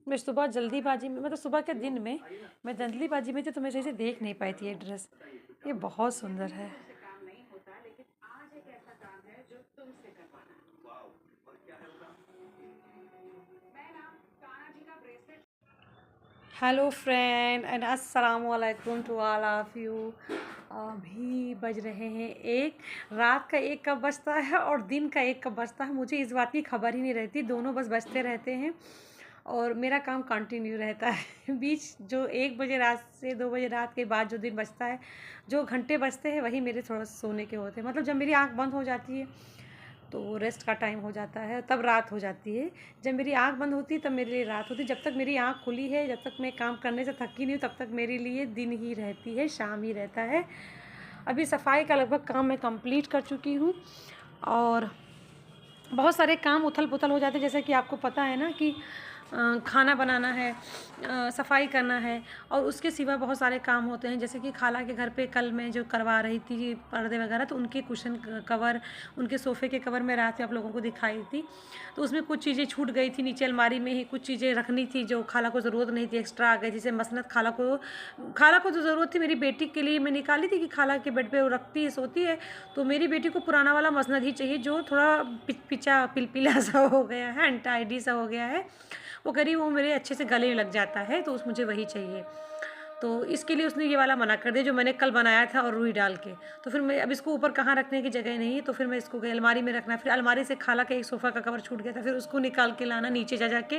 मैं सुबह जल्दीबाजी में, मतलब सुबह के दिन में मैं जल्दीबाजी में थी, तो मैं सही से देख नहीं पाई थी ये ड्रेस। ये बहुत सुंदर है। हेलो फ्रेंड एंड अस्सलाम वालेकुम टू ऑल ऑफ यू। अभी बज रहे हैं एक, रात का एक कब बजता है और दिन का एक कब बजता है मुझे इस बात की खबर ही नहीं रहती, दोनों बस बजते रहते हैं और मेरा काम कंटिन्यू रहता है। बीच जो 1 बजे रात से 2 बजे रात के बाद जो दिन बजता है, जो घंटे बजते हैं वही मेरे थोड़ा सोने के होते हैं। मतलब जब मेरी आँख बंद हो जाती है तो रेस्ट का टाइम हो जाता है, तब रात हो जाती है। जब मेरी आँख बंद होती है तब मेरे लिए रात होती है। जब तक मेरी आँख खुली है, जब तक मैं काम करने से थकी नहीं हूँ, तब तक मेरे लिए दिन ही रहती है, शाम ही रहता है। अभी सफाई का लगभग काम मैं कंप्लीट कर चुकी हूँ और बहुत सारे काम उथल पुथल हो जाते हैं। जैसे कि आपको पता है ना कि खाना बनाना है, सफाई करना है और उसके सिवा बहुत सारे काम होते हैं। जैसे कि खाला के घर पे कल मैं जो करवा रही थी पर्दे वगैरह, तो उनके कुशन कवर, उनके सोफ़े के कवर मैं रात में आप लोगों को दिखाई थी। तो उसमें कुछ चीज़ें छूट गई थी, नीचे अलमारी में ही कुछ चीज़ें रखनी थी जो खाला को ज़रूरत नहीं थी, एक्स्ट्रा आ गई। जैसे मसनत खाला को जो ज़रूरत थी मेरी बेटी के लिए मैं निकाली थी कि खाला के बेड पे वो रखती है, सोती है। तो मेरी बेटी को पुराना वाला मसनद ही चाहिए जो थोड़ा पिचा पिलपिला सा हो गया है, अनटाइडी सा हो गया है। वो करीब वो मेरे अच्छे से गले में लग जाता है, तो उस मुझे वही चाहिए। तो इसके लिए उसने ये वाला मना कर दिया जो मैंने कल बनाया था और रुई डाल के। तो फिर मैं अब इसको ऊपर कहाँ रखने की जगह नहीं है, तो फिर मैं इसको गई अलमारी में रखना। फिर अलमारी से खाला का एक सोफ़ा का कवर छूट गया था, फिर उसको निकाल के लाना नीचे जा के,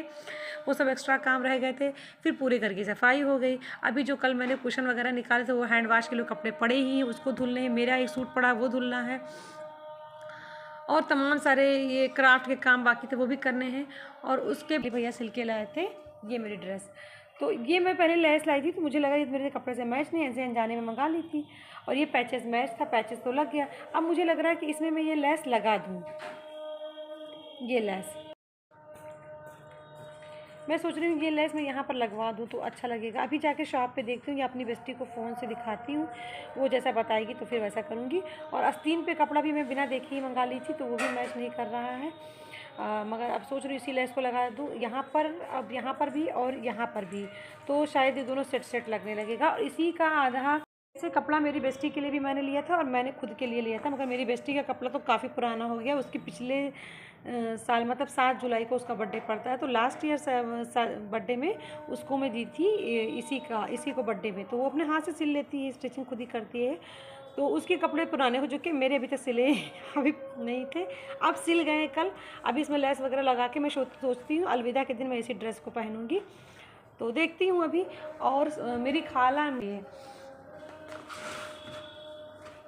वो सब एक्स्ट्रा काम रह गए थे। फिर पूरे घर की सफाई हो गई। अभी जो कल मैंने कुशन वगैरह निकाले थे वो हैंड वाश के लिए कपड़े पड़े ही हैं, उसको धुलने हैं। मेरा एक सूट पड़ा वो धुलना है और तमाम सारे ये क्राफ्ट के काम बाकी थे वो भी करने हैं। और उसके भैया सिल के लाए थे ये मेरी ड्रेस। तो ये मैं पहले लेस लाई थी तो मुझे लगा ये मेरे कपड़े से मैच नहीं, ऐसे अनजाने में मंगा ली थी। और ये पैचेस मैच था, पैचेस तो लग गया। अब मुझे लग रहा है कि इसमें मैं ये लेस लगा दूँ, ये लेस मैं सोच रही हूँ ये लेस मैं यहाँ पर लगवा दूँ तो अच्छा लगेगा। अभी जाके शॉप पे देखती हूँ या अपनी बेस्टी को फ़ोन से दिखाती हूँ, वो जैसा बताएगी तो फिर वैसा करूँगी। और आस्तीन पे कपड़ा भी मैं बिना देखे ही मंगा ली थी तो वो भी मैच नहीं कर रहा है। मगर अब सोच रही हूँ इसी लेस को लगा दूँ यहाँ पर, अब यहाँ पर भी और यहाँ पर भी, तो शायद ये दोनों सेट सेट लगने लगेगा। और इसी का आधा ऐसे कपड़ा मेरी बेस्टी के लिए भी मैंने लिया था और मैंने खुद के लिए लिया था, मगर मेरी बेस्टी का कपड़ा तो काफ़ी पुराना हो गया। उसके पिछले साल, मतलब 7 जुलाई को उसका बर्थडे पड़ता है, तो लास्ट ईयर बर्थडे में उसको मैं दी थी इसी को बर्थडे में। तो वो अपने हाथ से सिल लेती है, स्टिचिंग खुद ही करती है। तो उसके कपड़े पुराने हो चुके, मेरे अभी तक सिले अभी नहीं थे, अब सिल गए कल। अभी इसमें लेस वगैरह लगा के मैं सोचती हूँ अलविदा के दिन मैं इसी ड्रेस को पहनूँगी। तो देखती हूँ अभी। और मेरी खाला में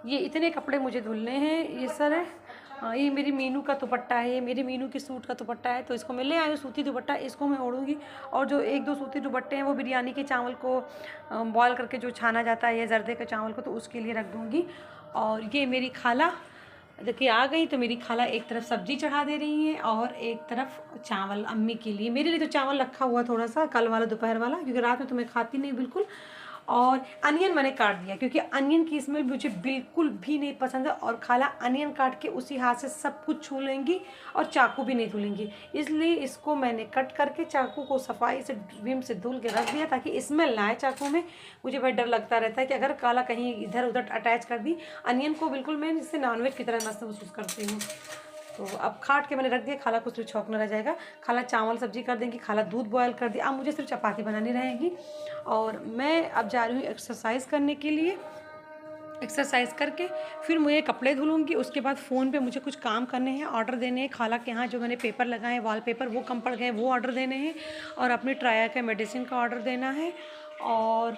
ये इतने कपड़े मुझे धुलने हैं। ये सर है, हाँ, ये मेरी मीनू का दुपट्टा है, ये मेरी मीनू की सूट का दुपट्टा है, तो इसको मैं ले आई हूँ सूती दुपट्टा, इसको मैं ओढ़ूँगी। और जो 1-2 सूती दुपट्टे हैं वो बिरयानी के चावल को बॉयल करके जो छाना जाता है या जर्दे के चावल को, तो उसके लिए रख दूँगी। और ये मेरी खाला देखिए आ गई, तो मेरी खाला एक तरफ सब्जी चढ़ा दे रही हैं और एक तरफ चावल अम्मी के लिए। मेरे लिए तो चावल रखा हुआ थोड़ा सा कल वाला दोपहर वाला, क्योंकि रात में तो मैं खाती नहीं बिल्कुल। और अनियन मैंने काट दिया क्योंकि अनियन की स्मेल मुझे बिल्कुल भी नहीं पसंद है, और खाला अनियन काट के उसी हाथ से सब कुछ छू लेंगी और चाकू भी नहीं धुलेंगी। इसलिए इसको मैंने कट करके चाकू को सफाई से विम से धुल के रख दिया ताकि स्मेल ना आए चाकू में। मुझे भाई डर लगता रहता है कि अगर काला कहीं इधर उधर अटैच कर दी अनियन को, बिल्कुल मैं इससे नॉनवेज की तरह मस्त महसूस करती हूँ। तो अब काट के मैंने रख दिया, खाला को सिर्फ छौंकना रह जाएगा। खाला चावल सब्जी कर देंगी, खाला दूध बॉयल कर दिया, अब मुझे सिर्फ चपाती बनानी रहेगी। और मैं अब जा रही हूँ एक्सरसाइज करने के लिए। एक्सरसाइज करके फिर मुझे कपड़े धुलूँगी, उसके बाद फ़ोन पे मुझे कुछ काम करने हैं, ऑर्डर देने हैं। खाला के यहाँ जो मैंने पेपर लगाए हैं वॉलपेपर वो कम पड़ गए, वो ऑर्डर देने हैं। और अपने ट्राया के मेडिसिन का ऑर्डर देना है। और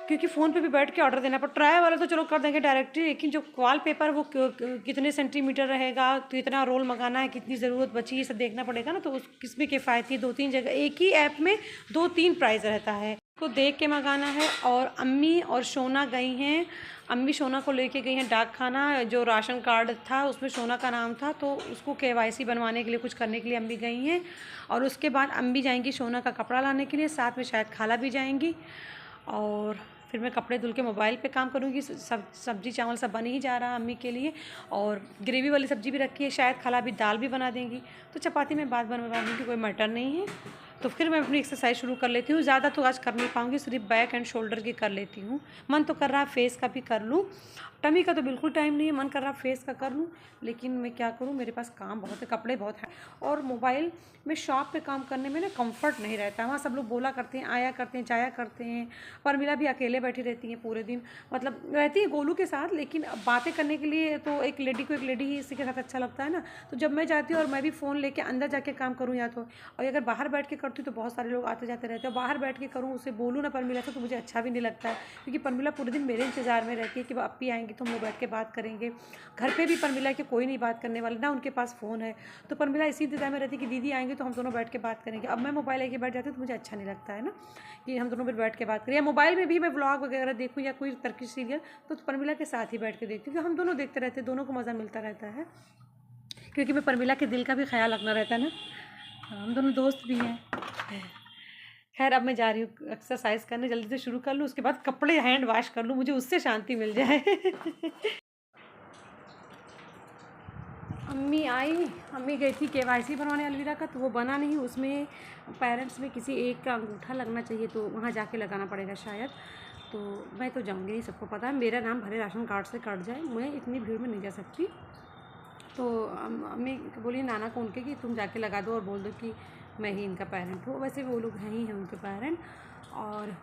क्योंकि फ़ोन पे भी बैठ के ऑर्डर देना, पर ट्राई वाला तो चलो कर देंगे डायरेक्टली, लेकिन जो वॉल पेपर वो कितने सेंटीमीटर रहेगा, तो इतना रोल मंगाना है, कितनी ज़रूरत बची, ये सब देखना पड़ेगा ना। तो उस किसमें किफ़ायती 2-3 जगह एक ही ऐप में 2-3 प्राइस रहता है, को देख के मंगाना है। और अम्मी और सोना गई हैं, अम्मी सोना को लेके गई हैं डाक खाना। जो राशन कार्ड था उसमें सोना का नाम था, तो उसको केवाईसी बनवाने के लिए, कुछ करने के लिए अम्मी गई हैं। और उसके बाद अम्मी जाएंगी सोना का कपड़ा लाने के लिए, साथ में शायद खाला भी जाएंगी। और फिर मैं कपड़े धुल के मोबाइल पे काम करूँगी। सब्जी चावल सब बन ही जा रहा है अम्मी के लिए, और ग्रेवी वाली सब्जी भी रखी है, शायद खाला भी दाल भी बना देंगी। तो चपाती में बाद बनवा दूँगी, कोई मटर नहीं है। तो फिर मैं अपनी एक्सरसाइज शुरू कर लेती हूँ। ज़्यादा तो आज कर नहीं पाऊँगी, सिर्फ बैक एंड शोल्डर की कर लेती हूँ। मन तो कर रहा है फेस का भी कर लूँ, टमी का तो बिल्कुल टाइम नहीं है, मन कर रहा है फेस का कर लूँ, लेकिन मैं क्या करूँ, मेरे पास काम बहुत है, कपड़े बहुत हैं, और मोबाइल में शॉप पे काम करने में ना कंफर्ट नहीं रहता है। वहाँ सब लोग बोला करते हैं, आया करते हैं, जाया करते हैं। परमिला भी अकेले बैठी रहती हैं पूरे दिन, मतलब रहती है गोलू के साथ, लेकिन अब बातें करने के लिए तो एक लेडी को एक लेडी ही इसी के साथ अच्छा लगता है ना। तो जब मैं जाती हूँ और मैं भी फ़ोन लेके अंदर जाके काम करूँ या तो, और अगर बाहर बैठ के करती हूँ तो बहुत सारे लोग आते जाते रहते हैं, बाहर बैठ के करूँ, उसे बोलूँ ना परमिला से, तो मुझे अच्छा भी नहीं लगता है, क्योंकि परमिला पूरे दिन मेरे इंतज़ार में रहती है कि वो अपी आएंगी तो हम लोग बैठ के बात करेंगे। घर पे भी परमिला के कोई नहीं बात करने वाला, ना उनके पास फ़ोन है, तो परमिला इसी इंतज़ार में रहती है कि दीदी आएंगे तो हम दोनों बैठ के बात करेंगे। अब मैं मोबाइल लेके बैठ जाती हूँ तो मुझे अच्छा नहीं लगता है ना कि हम दोनों फिर बैठ के बात करें, या मोबाइल में भी मैं व्लॉग वगैरह देखूँ या कोई टर्की सीरियल तो परमिला के साथ ही बैठ के देखती हूँ, क्योंकि हम दोनों देखते रहते हैं, दोनों को मज़ा मिलता रहता है, क्योंकि मैं परमिला के दिल का भी ख्याल रखना रहता है ना। हम दोनों दोस्त भी हैं। खैर अब मैं जा रही हूँ एक्सरसाइज करने, जल्दी से शुरू कर लूँ, उसके बाद कपड़े हैंड वॉश कर लूँ, मुझे उससे शांति मिल जाए। अम्मी आई, अम्मी गई थी केवाईसी बनवाने अलविदा का, तो वो बना नहीं, उसमें पेरेंट्स में किसी एक का अंगूठा लगना चाहिए, तो वहाँ जाके लगाना पड़ेगा शायद। तो मैं तो जाऊँगी नहीं, सबको पता है मेरा नाम भले राशन कार्ड से कट जाए, मैं इतनी भीड़ में नहीं जा सकती। तो अम्मी बोली नाना को उनके कि तुम जाके लगा दो और बोल दो कि मैं ही इनका पेरेंट हूँ, वैसे वो लोग हैं ही हैं उनके पेरेंट। और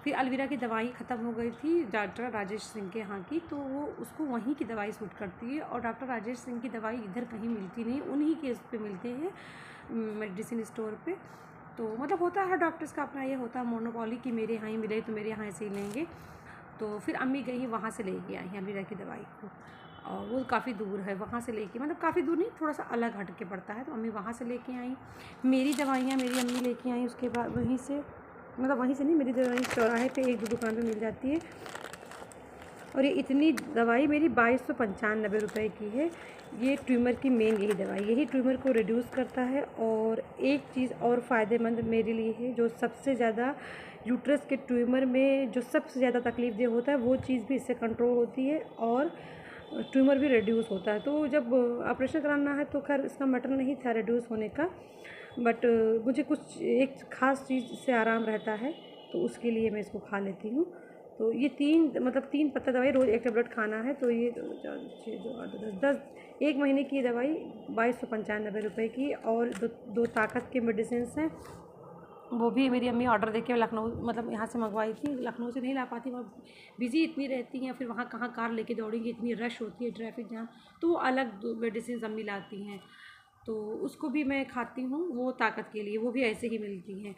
फिर अलविदा की दवाई ख़त्म हो गई थी डॉक्टर राजेश सिंह के यहाँ की, तो वो उसको वहीं की दवाई सूट करती है, और डॉक्टर राजेश सिंह की दवाई इधर कहीं मिलती नहीं, उन्हीं के उस पर मिलते हैं मेडिसिन स्टोर पे। तो मतलब होता है डॉक्टर्स का अपना ये होता है मोनोपॉली कि मेरे यहाँ ही मिले तो मेरे यहाँ से ही लेंगे। तो फिर अम्मी गई वहाँ से लेके आई हैं अलविदा की दवाई को, और वो काफ़ी दूर है, वहाँ से लेके मतलब काफ़ी दूर नहीं, थोड़ा सा अलग हट के पड़ता है, तो अम्मी वहाँ से लेके आई। मेरी दवाइयाँ मेरी अम्मी लेके आई, उसके बाद वहीं से, मतलब वहीं से नहीं, मेरी दवाई चौराहे पे एक दो दुकान पे मिल जाती है, और ये इतनी दवाई मेरी 2295 रुपये की है। ये ट्यूमर की मेन यही दवाई, यही ट्यूमर को रिड्यूस करता है, और एक चीज़ और फ़ायदेमंद मेरे लिए है, जो सबसे ज़्यादा यूट्रस के ट्यूमर में जो सबसे ज़्यादा तकलीफ दे होता है वो चीज़ भी इससे कंट्रोल होती है, और ट्यूमर भी रिड्यूस होता है। तो जब ऑपरेशन कराना है तो खैर इसका मैटर नहीं था रिड्यूस होने का, बट मुझे कुछ एक ख़ास चीज़ से आराम रहता है, तो उसके लिए मैं इसको खा लेती हूँ। तो ये 3 पत्ता दवाई रोज़ 1 टेबलेट खाना है, तो ये 2 4 6 2 8 10 10 1 महीने की दवाई 2295 रुपये की, और दो ताकत के मेडिसिन्स हैं, वो भी मेरी अम्मी ऑर्डर देके लखनऊ मतलब यहाँ से मंगवाई थी, लखनऊ से नहीं ला पाती, वहाँ बिज़ी इतनी रहती हैं, फिर वहाँ कहाँ कार लेके दौड़ेंगी, इतनी रश होती है, ट्रैफिक जाम, तो वो अलग मेडिसिन अम्मी लाती हैं, तो उसको भी मैं खाती हूँ, वो ताकत के लिए, वो भी ऐसे ही मिलती हैं।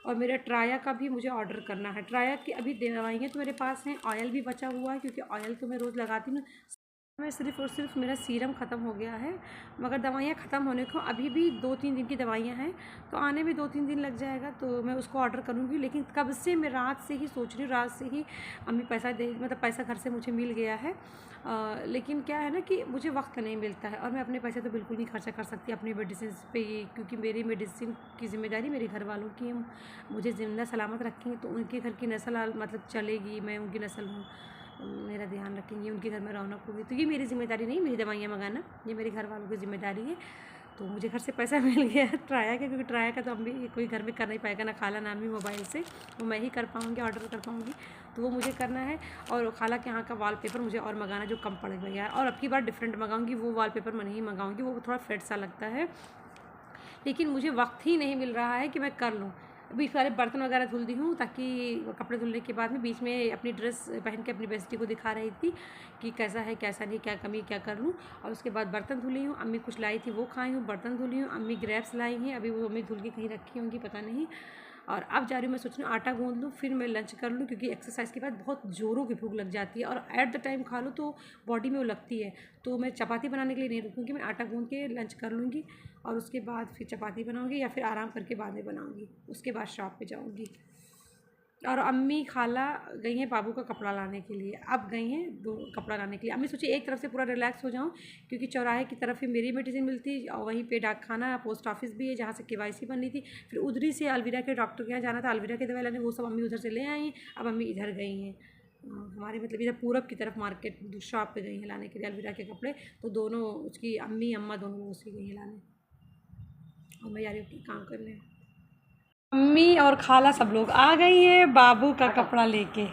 और मेरा ट्राया का भी मुझे ऑर्डर करना है, ट्राया की अभी दवाइयाँ तो मेरे पास हैं, ऑयल भी बचा हुआ है, क्योंकि ऑयल तो मैं रोज़ लगाती हूँ, मैं सिर्फ़ और सिर्फ मेरा सीरम ख़त्म हो गया है, मगर दवाइयाँ ख़त्म होने को अभी भी 2-3 दिन की दवाइयाँ हैं, तो आने में 2-3 दिन लग जाएगा, तो मैं उसको ऑर्डर करूँगी। लेकिन कब से मैं रात से ही सोच रही हूँ, रात से ही अम्मी पैसा दे, मतलब पैसा घर से मुझे मिल गया है, लेकिन क्या है ना कि मुझे वक्त नहीं मिलता है, और मैं अपने पैसे तो बिल्कुल नहीं खर्चा कर सकती अपनी मेडिसिन पे ही, क्योंकि मेरी मेडिसिन की ज़िम्मेदारी मेरे घर वालों की है, मुझे ज़िंदा सलामत रखेंगे तो उनके घर की नस्ल मतलब चलेगी, मैं उनकी नस्ल हूँ, मेरा ध्यान रखेंगे, उनके घर में रौनक होगी, तो ये मेरी ज़िम्मेदारी नहीं, मेरी दवाइयाँ मंगाना ये मेरे घर वालों की ज़िम्मेदारी है। तो मुझे घर से पैसा मिल गया है ट्राया का, क्योंकि ट्राया का तो अभी कोई घर में कर नहीं पाएगा, ना खाला ना भी मोबाइल से, वो मैं ही कर पाऊँगी, ऑर्डर कर पाऊँगी, तो वो मुझे करना है। और खाला के यहाँ का वॉलपेपर मुझे और मंगाना जो कम पड़ गया है, और अब की बार डिफरेंट मंगाऊँगी, वो वॉलपेपर मैं नहीं मंगाऊँगी, वो थोड़ा फेड सा लगता है, लेकिन मुझे वक्त ही नहीं मिल रहा है कि मैं कर लूँ। अभी सारे बर्तन वगैरह धुल दी हूँ, ताकि कपड़े धुलने के बाद में बीच में अपनी ड्रेस पहन के अपनी बेस्टी को दिखा रही थी कि कैसा है कैसा नहीं, क्या कमी क्या कर लूँ, और उसके बाद बर्तन धुली हूँ, अम्मी कुछ लाई थी वो खाई हूँ, बर्तन धुली हूँ, अम्मी ग्रेप्स लाई हैं, अभी वो अम्मी धुल के कहीं रखी होंगी पता नहीं। और अब जा रही हूँ, मैं सोच रही हूँ आटा गूँध लूँ, फिर मैं लंच कर लूँ, क्योंकि एक्सरसाइज के बाद बहुत ज़ोरों की भूख लग जाती है, और एट द टाइम खा लो तो बॉडी में वो लगती है, तो मैं चपाती बनाने के लिए नहीं रुकूँगी, मैं आटा गूँध के लंच कर लूँगी, और उसके बाद फिर चपाती बनाऊँगी, या फिर आराम करके बाद में बनाऊँगी, उसके बाद शॉप पे जाऊँगी। और अम्मी खाला गई हैं बाबू का कपड़ा लाने के लिए, अब गई हैं दो कपड़ा लाने के लिए, अम्मी सोची एक तरफ से पूरा रिलैक्स हो जाऊं, क्योंकि चौराहे की तरफ ही मेरी मेडिसिन मिलती, और वहीं पे डाक खाना पोस्ट ऑफिस भी है जहाँ से केवाईसी बननी थी, फिर उधरी से अलविदा के डॉक्टर के यहाँ जाना था, अलविदा की दवाई लाने, वो सब अम्मी उधर से ले आई हैं, अब अम्मी इधर गई हैं, हमारे मतलब इधर पूरब की तरफ मार्केट शॉप पे गई हैं लाने के लिए अलविदा के कपड़े, तो दोनों उसकी अम्मी अम्मा दोनों उसी गई हैं लाने, और मैं जा रही हूँ काम करने। मम्मी और खाला सब लोग आ गई हैं बाबू का कपड़ा लेके।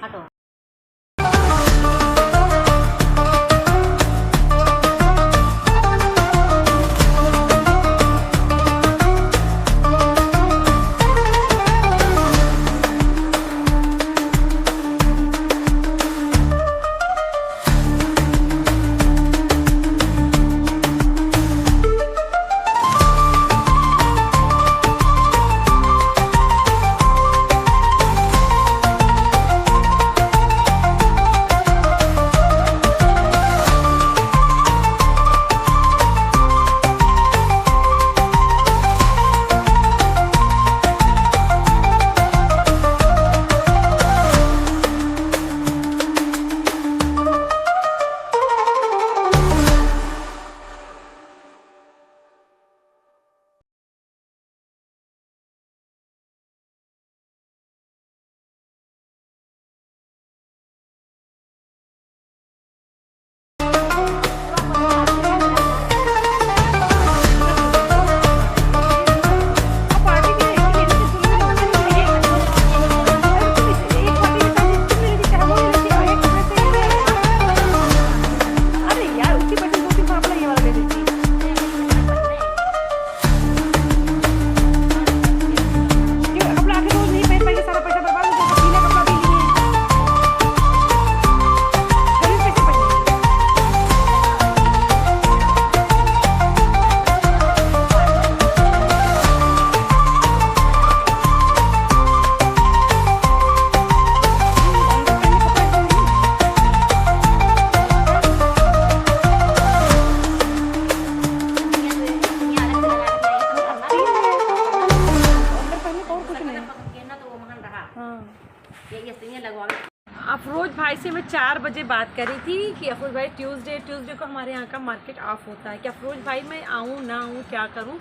अफरोज भाई से मैं 4 बजे बात करी थी कि अफरोज भाई ट्यूसडे को हमारे यहाँ का मार्केट ऑफ होता है कि अफरोज भाई मैं आऊँ ना आऊँ क्या करूँ।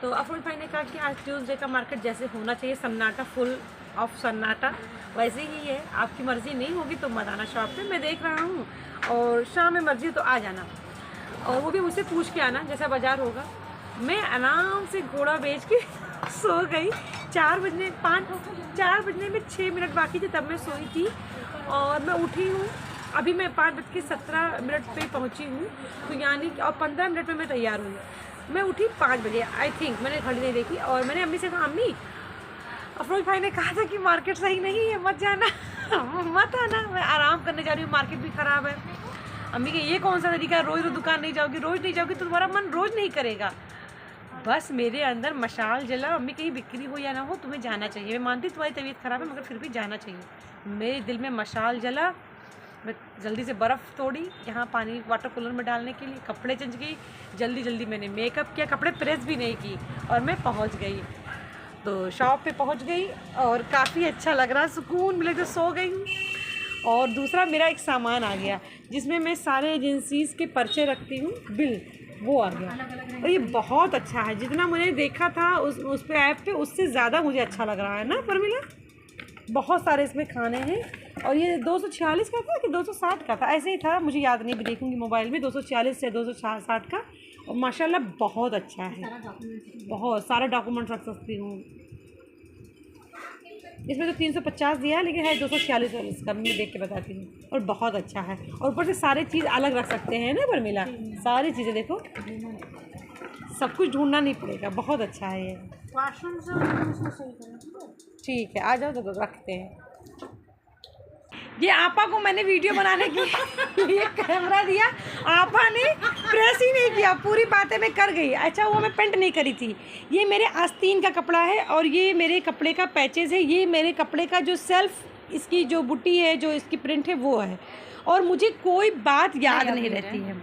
तो अफरोज भाई ने कहा कि आज ट्यूसडे का मार्केट जैसे होना चाहिए सन्नाटा, फुल ऑफ सन्नाटा, वैसे ही है। आपकी मर्ज़ी नहीं होगी तो मत आना शॉप पे, मैं देख रहा हूँ, और शाम में मर्ज़ी तो आ जाना, और वो भी मुझसे पूछ के आना जैसा बाज़ार होगा। मैं आराम से घोड़ा बेच के सो गई। 4 बजने में 6 मिनट बाकी थे तब मैं सोई थी, और मैं उठी हूँ अभी। मैं 5:17 पे पहुँची हूँ, तो यानी कि और 15 मिनट में मैं तैयार हुई। मैं उठी 5 बजे आई थिंक, मैंने घड़ी नहीं देखी, और मैंने अम्मी से कहा अम्मी अफरोज भाई ने कहा था कि मार्केट सही नहीं है, मत जाना मत आना, मैं आराम करने जा रही हूँ, मार्केट भी ख़राब है। अम्मी के ये कौन सा तरीका है, रोज़ दुकान नहीं जाओगी, रोज़ नहीं जाओगी तो तुम्हारा मन रोज़ नहीं करेगा। बस मेरे अंदर मशाल जला, अम्मी कहीं बिक्री हो या ना हो तुम्हें जाना चाहिए। मैं मानती तुम्हारी तबीयत ख़राब है मगर फिर भी जाना चाहिए। मेरे दिल में मशाल जला, मैं जल्दी से बर्फ़ तोड़ी यहाँ पानी वाटर कूलर में डालने के लिए, कपड़े चेंज गई, जल्दी मैंने मेकअप किया, कपड़े प्रेस भी नहीं की, और मैं पहुँच गई। तो शॉप पे पहुँच गई और काफ़ी अच्छा लग रहा, सुकून मिला, तो सो गई हूँ। और दूसरा मेरा एक सामान आ गया जिसमें मैं सारे एजेंसीज़ के पर्चे रखती हूँ, बिल वो आ गया, और ये बहुत अच्छा है। जितना मैंने देखा था उस पे ऐप पे, उससे ज़्यादा मुझे अच्छा लग रहा है ना परमिला। बहुत सारे इसमें खाने हैं, और ये 246 का था कि 260 का था, ऐसे ही था, मुझे याद नहीं, भी देखूँगी मोबाइल में। 246 से 260 का, और माशाल्लाह बहुत अच्छा है, बहुत सारा डॉक्यूमेंट रख सकती हूँ। इसमें तो 350 दिया है, लेकिन है 246 का, मैं देख के बताती हूँ, और बहुत अच्छा है। और ऊपर से सारे चीज़ अलग रख सकते हैं ना परमिला, सारी चीज़ें देखो, सब कुछ ढूंढना नहीं पड़ेगा, बहुत अच्छा है ये। ठीक है, आ जाओ तो रखते हैं। ये आपा को मैंने वीडियो बनाने के लिए कैमरा दिया, आपा ने प्रेस ही नहीं किया, पूरी बातें मैं कर गई। अच्छा वो मैं पेंट नहीं करी थी। ये मेरे आस्तीन का कपड़ा है, और ये मेरे कपड़े का पैचेज़ है, ये मेरे कपड़े का जो सेल्फ इसकी जो बुट्टी है, जो इसकी प्रिंट है वो है। और मुझे कोई बात याद नहीं रहती है,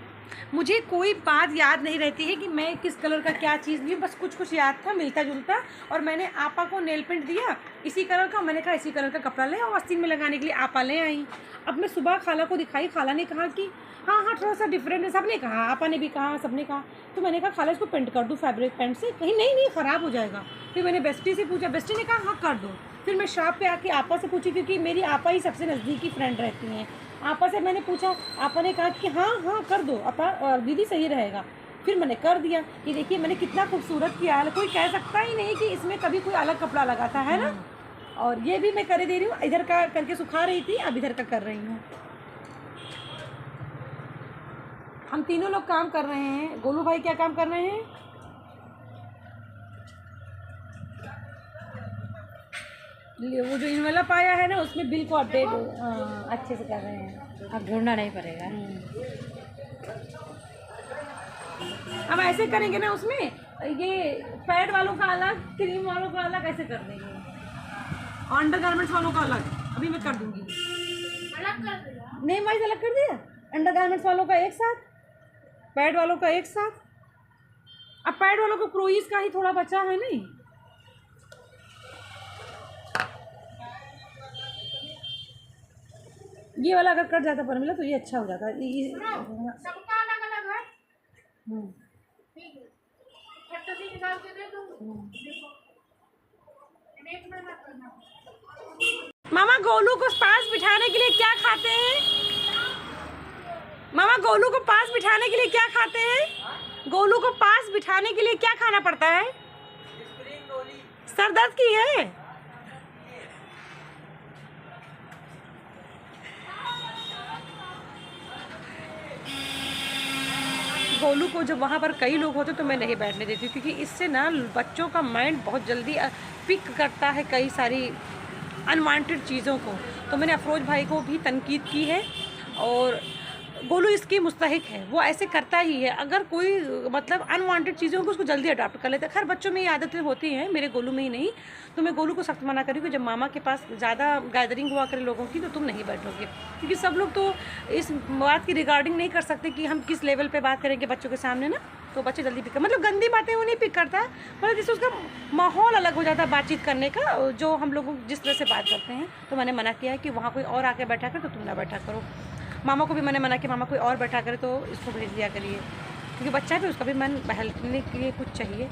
मुझे कोई बात याद नहीं रहती है कि मैं किस कलर का क्या चीज़ ली, बस कुछ याद था मिलता जुलता। और मैंने आपा को नेल पेंट दिया इसी कलर का, मैंने कहा इसी कलर का कपड़ा ले, और आस्तीन में लगाने के लिए आपा ले आई। अब मैं सुबह खाला को दिखाई, खाला ने कहा कि हाँ थोड़ा सा डिफरेंट है, सबने कहा, आपा ने भी कहा, सबने कहा। तो मैंने कहा खाला इसको पेंट कर दूँ फैब्रिक पेंट से, कहीं नहीं ख़राब हो जाएगा। फिर मैंने बेस्टी से पूछा, बेस्टी ने कहा हाँ कर दो। फिर मैं शॉप पे आके आपा से पूछी, क्योंकि मेरी आपा ही सबसे नज़दीकी फ्रेंड रहती हैं। आपा से मैंने पूछा, आपा ने कहा कि हाँ कर दो आपा, दीदी सही रहेगा। फिर मैंने कर दिया कि देखिए मैंने कितना खूबसूरत किया है, कोई कह सकता ही नहीं कि इसमें कभी कोई अलग कपड़ा लगाता है ना। और ये भी मैं कर दे रही हूँ, इधर का करके सुखा रही थी, अब इधर का कर रही हूँ। हम तीनों लोग काम कर रहे हैं। गोलू भाई क्या काम कर रहे हैं? वो जो इनवेलप आया है ना उसमें बिल को अपडेट अच्छे से कर रहे हैं, अब ढूंढना नहीं पड़ेगा। अब ऐसे करेंगे ना, उसमें ये पैड वालों का अलग, क्रीम वालों का अलग, ऐसे कर देंगे, अंडर गारमेंट्स वालों का अलग। अभी मैं कर दूंगी, अलग कर दिया नहीं मैं अलग कर दिया, अंडर गारमेंट्स वालों का एक साथ, पैड वालों का एक साथ। अब पैड वालों को क्रूइज का ही थोड़ा बचा है नहीं। ये वाला अगर कट जाता पर मिला तो ये अच्छा हो जाता है। सबका अलग अलग है। मामा गोलू को पास बिठाने के लिए क्या खाते हैं? मामा गोलू को पास बिठाने के लिए क्या खाते हैं? गोलू को पास बिठाने के लिए क्या खाना पड़ता है? सर दर्द की है? गोलू को जब वहाँ पर कई लोग होते तो मैं नहीं बैठने देती, क्योंकि इससे ना बच्चों का माइंड बहुत जल्दी पिक करता है कई सारी अनवांटेड चीज़ों को। तो मैंने अफरोज भाई को भी तनकीद की है, और गोलू इसकी मुस्तहिक है, वो ऐसे करता ही है। अगर कोई मतलब अनवांटेड चीज़ों को उसको जल्दी अडॉप्ट कर लेता है। खैर बच्चों में ये आदतें होती हैं, मेरे गोलू में ही नहीं। तो मैं गोलू को सख्त मना करी कि जब मामा के पास ज़्यादा गैदरिंग हुआ करे लोगों की तो तुम नहीं बैठोगे, क्योंकि सब लोग तो इस बात की रिगार्डिंग नहीं कर सकते कि हम किस लेवल पर बात करेंगे बच्चों के सामने ना। तो बच्चे जल्दी पिक, मतलब गंदी बातें वो नहीं पिक करता, मतलब जिससे उसका माहौल अलग हो जाता है बातचीत करने का, जो हम लोग जिस तरह से बात करते हैं। तो मैंने मना किया है कि वहाँ कोई और आके बैठा कर तो तुम ना बैठा करो। मामा को भी मैंने मना किया, मामा कोई और बैठा करे तो इसको भेज दिया करिए, क्योंकि बच्चा है तो उसका भी मन बहलने के लिए कुछ चाहिए।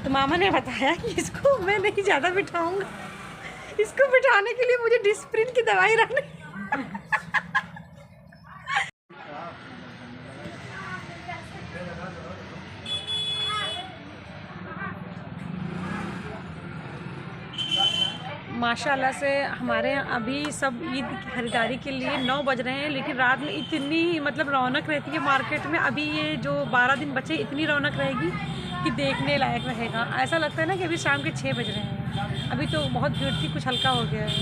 तो मामा ने बताया कि इसको मैं नहीं ज़्यादा बिठाऊँगा, इसको बिठाने के लिए मुझे डिस्प्रिन की दवाई रखनी। माशाल्लाह से हमारे यहाँ अभी सब ईद की ख़रीदारी के लिए 9 बज रहे हैं, लेकिन रात में इतनी मतलब रौनक रहती है मार्केट में। अभी ये जो 12 दिन बचे इतनी रौनक रहेगी कि देखने लायक रहेगा। ऐसा लगता है ना कि अभी शाम के 6 बज रहे हैं, अभी तो बहुत भीड़ थी, कुछ हल्का हो गया है।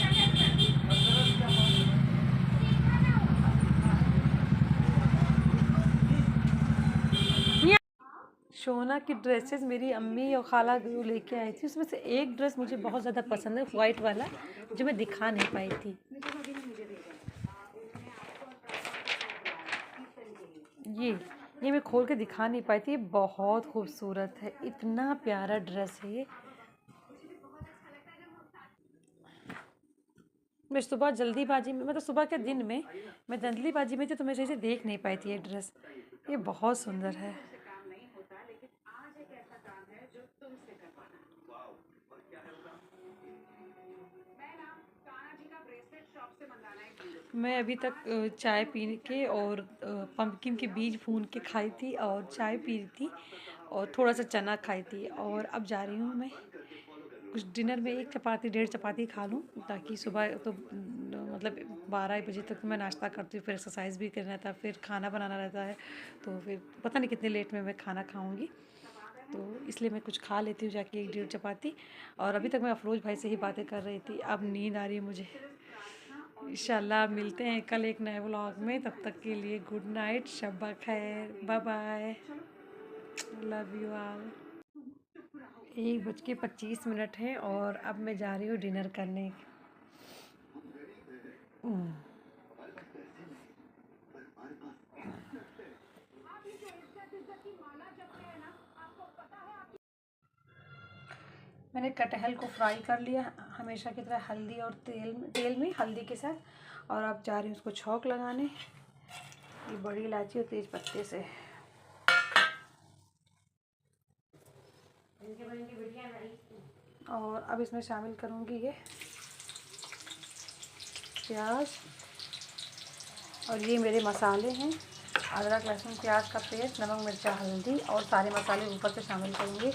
शोना की ड्रेसेस मेरी अम्मी और खाला जो लेके आई थी, उसमें से एक ड्रेस मुझे बहुत ज़्यादा पसंद है, वाइट वाला, जो मैं दिखा नहीं पाई थी। ये मैं खोल के दिखा नहीं पाई थी, बहुत खूबसूरत है, इतना प्यारा ड्रेस है ये। मैं सुबह जल्दीबाजी में, मतलब सुबह के दिन में मैं जल्दीबाजी में थी तो मैं सही से देख नहीं पाई थी ये ड्रेस। ये बहुत सुंदर है। मैं अभी तक चाय पी के और पम्पकिन के बीज भून के खाई थी और चाय पी थी और थोड़ा सा चना खाई थी, और अब जा रही हूँ मैं कुछ डिनर में 1 चपाती 1.5 चपाती खा लूँ, ताकि सुबह तो मतलब 12 बजे तक मैं नाश्ता करती हूँ, फिर एक्सरसाइज भी करना रहता है, फिर खाना बनाना रहता है, तो फिर पता नहीं कितने लेट में मैं खाना खाऊँगी। तो इसलिए मैं कुछ खा लेती हूँ जाके 1-1.5 चपाती। और अभी तक मैं अफरोज भाई से ही बातें कर रही थी, अब नींद आ रही है मुझे। इंशाल्लाह मिलते हैं कल एक नए व्लॉग में, तब तक के लिए गुड नाइट, शब्बा खैर, bye bye, love you all. 1:25 है और अब मैं जा रही हूँ डिनर करने। मैंने कटहल को फ्राई कर लिया हमेशा की तरह, हल्दी और तेल में हल्दी के साथ, और अब जा रही हूँ उसको छौंक लगाने, ये बड़ी इलायची और तेज पत्ते से। और अब इसमें शामिल करूँगी ये प्याज, और ये मेरे मसाले हैं। अदरक लहसुन प्याज का पेस्ट, नमक मिर्चा हल्दी और सारे मसाले ऊपर से शामिल करूँगी।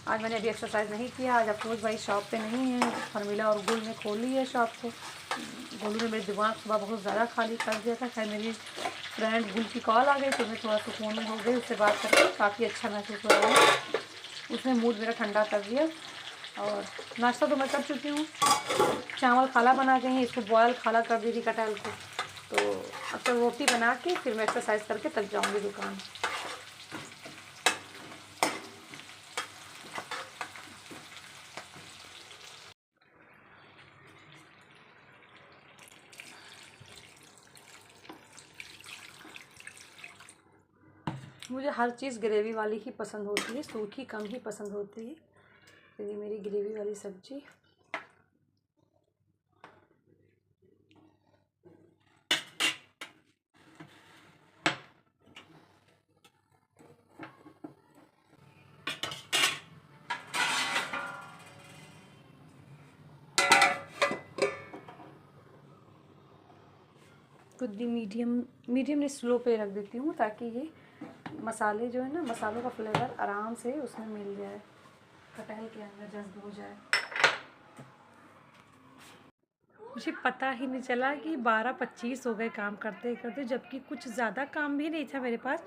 आज मैंने अभी एक्सरसाइज नहीं किया। आज अफरोज़ भाई शॉप पे नहीं है, फर्मिला और गुल ने खोली है शॉप को। गोलू ने मेरे दिमाग सुबह बहुत ज़्यादा खाली कर दिया था। खैर मेरी फ्रेंड गुल की कॉल आ गई तो मैं थोड़ा सुकून में हो गई, उससे बात करके काफ़ी अच्छा महसूस हो रहा है। उसने मूड मेरा ठंडा कर दिया। और नाश्ता तो मैं कर चुकी हूँ। चावल खाला बना के ही इसको बॉयल खाला कर दी थी कटहल को। तो अब तो रोटी बना के फिर मैं एक्सरसाइज करके तब जाऊँगी दुकान। मुझे हर चीज़ ग्रेवी वाली ही पसंद होती है, सूखी कम ही पसंद होती है। तो ये मेरी ग्रेवी वाली सब्ज़ी। कुछ भी मीडियम ने स्लो पे रख देती हूँ ताकि ये मसाले जो है ना, मसालों का फ्लेवर आराम से उसमें मिल जाए, कटहल के अंदर जज्ब हो जाए। मुझे पता ही नहीं चला कि 12:25 हो गए काम करते करते, जबकि कुछ ज़्यादा काम भी नहीं था मेरे पास,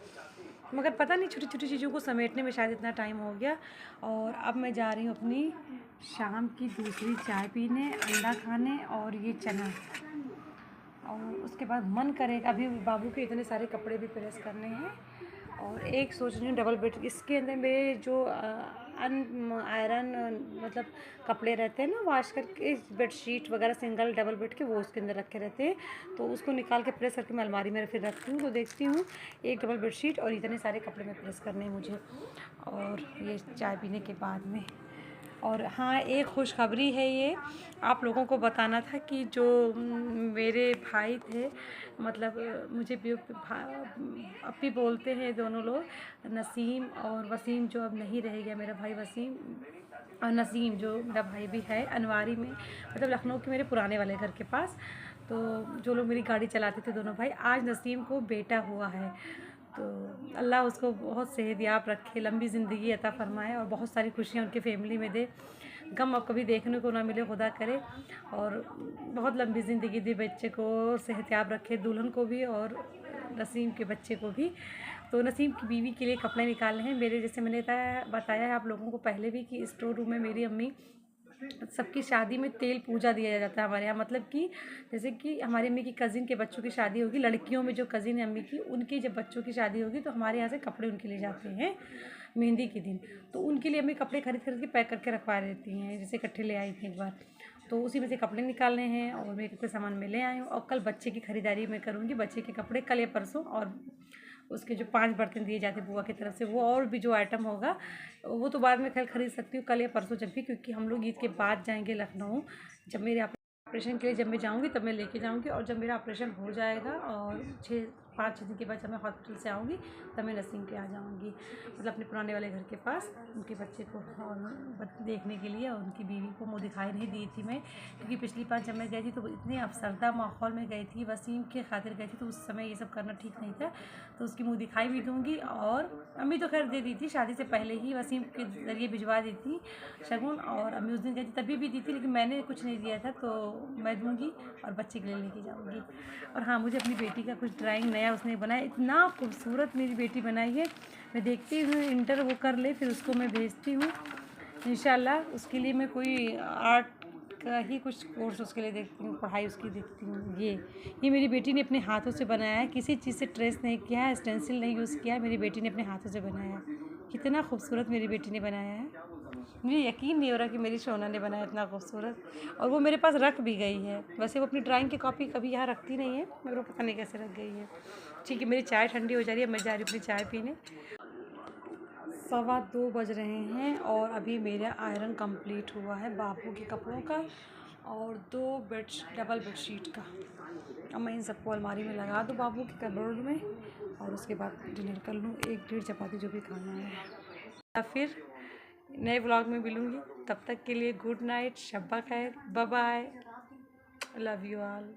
मगर पता नहीं छोटी छोटी चीज़ों को समेटने में शायद इतना टाइम हो गया। और अब मैं जा रही हूँ अपनी शाम की दूसरी चाय पीने, अंडा खाने और ये चना। और उसके बाद मन करेगा, अभी बाबू के इतने सारे कपड़े भी प्रेस करने हैं। और एक सोच रही हूँ डबल बेड, इसके अंदर मेरे जो अन आयरन मतलब कपड़े रहते हैं ना वॉश करके, बेडशीट वगैरह सिंगल डबल बेड के, वो उसके अंदर रखे रहते हैं। तो उसको निकाल के प्रेस करके मैं अलमारी में फिर रखती हूँ। तो देखती हूँ एक डबल बेडशीट और इतने सारे कपड़े में प्रेस करने हैं मुझे, और ये चाय पीने के बाद में। और हाँ, एक खुशखबरी है, ये आप लोगों को बताना था कि जो मेरे भाई थे, मतलब मुझे अपी बोलते हैं दोनों लोग, नसीम और वसीम, जो अब नहीं रह गया मेरा भाई वसीम, और नसीम जो मेरा भाई भी है अनवारी में, मतलब लखनऊ के मेरे पुराने वाले घर के पास। तो जो लोग मेरी गाड़ी चलाते थे दोनों भाई, आज नसीम को बेटा हुआ है। तो अल्लाह उसको बहुत सेहतयाब रखे, लंबी ज़िंदगी अता फ़रमाए और बहुत सारी खुशियाँ उनकी फ़ैमिली में दे। गम अब कभी देखने को ना मिले, खुदा करे। और बहुत लंबी ज़िंदगी दे बच्चे को, सेहतयाब रखे दुल्हन को भी और नसीम के बच्चे को भी। तो नसीम की बीवी के लिए कपड़े निकालने हैं मेरे, जैसे मैंने बताया है आप लोगों को पहले भी कि स्टोर रूम में मेरी अम्मी, सबकी शादी में तेल पूजा दिया जाता है हमारे यहाँ। मतलब कि जैसे कि हमारी अम्मी की कज़िन के बच्चों की शादी होगी, लड़कियों में जो कज़िन है अम्मी की, उनकी जब बच्चों की शादी होगी तो हमारे यहाँ से कपड़े उनके लिए जाते हैं मेहंदी के दिन। तो उनके लिए अम्मी कपड़े खरीद खरीद के पैक करके रखवा देती हैं, जैसे इकट्ठे ले आई थी एक बार। तो उसी में से कपड़े निकालने हैं और मेकअप के सामान में ले आई हूँ। और कल बच्चे की ख़रीदारी मैं करूँगी, बच्चे के कपड़े कल या परसों। और उसके जो 5 बर्तन दिए जाते हैं बुआ की तरफ से, वो और भी जो आइटम होगा वो तो बाद में कल ख़रीद सकती हूँ, कल या परसों जब भी, क्योंकि हम लोग ईद के बाद जाएंगे लखनऊ। जब मेरे ऑपरेशन के लिए जब मैं जाऊँगी तब मैं लेके जाऊँगी, और जब मेरा ऑपरेशन हो जाएगा और 5-6 दिन के बाद जब मैं हॉस्पिटल से आऊँगी तब मैं नसीम के आ जाऊँगी, मतलब अपने पुराने वाले घर के पास, उनके बच्चे को और देखने के लिए। और उनकी बीवी को मुँह दिखाई नहीं दी थी मैं, क्योंकि पिछली बार जब मैं गई थी तो इतने अफसरदा माहौल में गई थी, वसीम के खातिर गई थी, तो उस समय ये सब करना ठीक नहीं था। तो उसकी मुँह दिखाई भी दूँगी। और अम्मी तो खैर दे दी थी शादी से पहले ही, वसीम के ज़रिए भिजवा दी थी शगुन, और अम्मी उस दिन गई थी तभी भी दी थी, लेकिन मैंने कुछ नहीं दिया था, तो मैं दूँगी और बच्चे के लिए लेके जाऊँगी। और हाँ, मुझे अपनी बेटी का कुछ ड्राइंग नया उसने बनाया, इतना खूबसूरत मेरी बेटी बनाई है। मैं देखती हूँ इंटर वो कर ले, फिर उसको मैं भेजती हूँ इंशाल्लाह। उसके लिए मैं कोई आर्ट का ही कुछ कोर्स उसके लिए देखती हूँ, पढ़ाई उसकी देखती हूँ। ये मेरी बेटी ने अपने हाथों से बनाया है, किसी चीज़ से ट्रेस नहीं किया है, स्टेंसिल नहीं यूज़ किया है, मेरी बेटी ने अपने हाथों से बनाया है। कितना खूबसूरत मेरी बेटी ने बनाया है, मुझे यकीन नहीं हो रहा कि मेरी शोना ने बनाया इतना खूबसूरत। और वो मेरे पास रख भी गई है, वैसे वो अपनी ड्राइंग की कॉपी कभी यहाँ रखती नहीं है, मगर वो पता नहीं कैसे रख गई है। ठीक है, मेरी चाय ठंडी हो जा रही है, मैं जा रही हूँ अपनी चाय पीने। 2:15 बज रहे हैं और अभी मेरा आयरन कंप्लीट हुआ है बाबू के कपड़ों का और 2 डबल बेडशीट का। अब मैं इन सबको अलमारी में लगा दूँ बाबू के कबर्ड में, और उसके बाद डिनर कर लूँ, 1-1.5 चपाती जो भी खाना है। या फिर नए व्लॉग में मिलूँगी, तब तक के लिए गुड नाइट, शब्बा खैर, bye bye, love you all.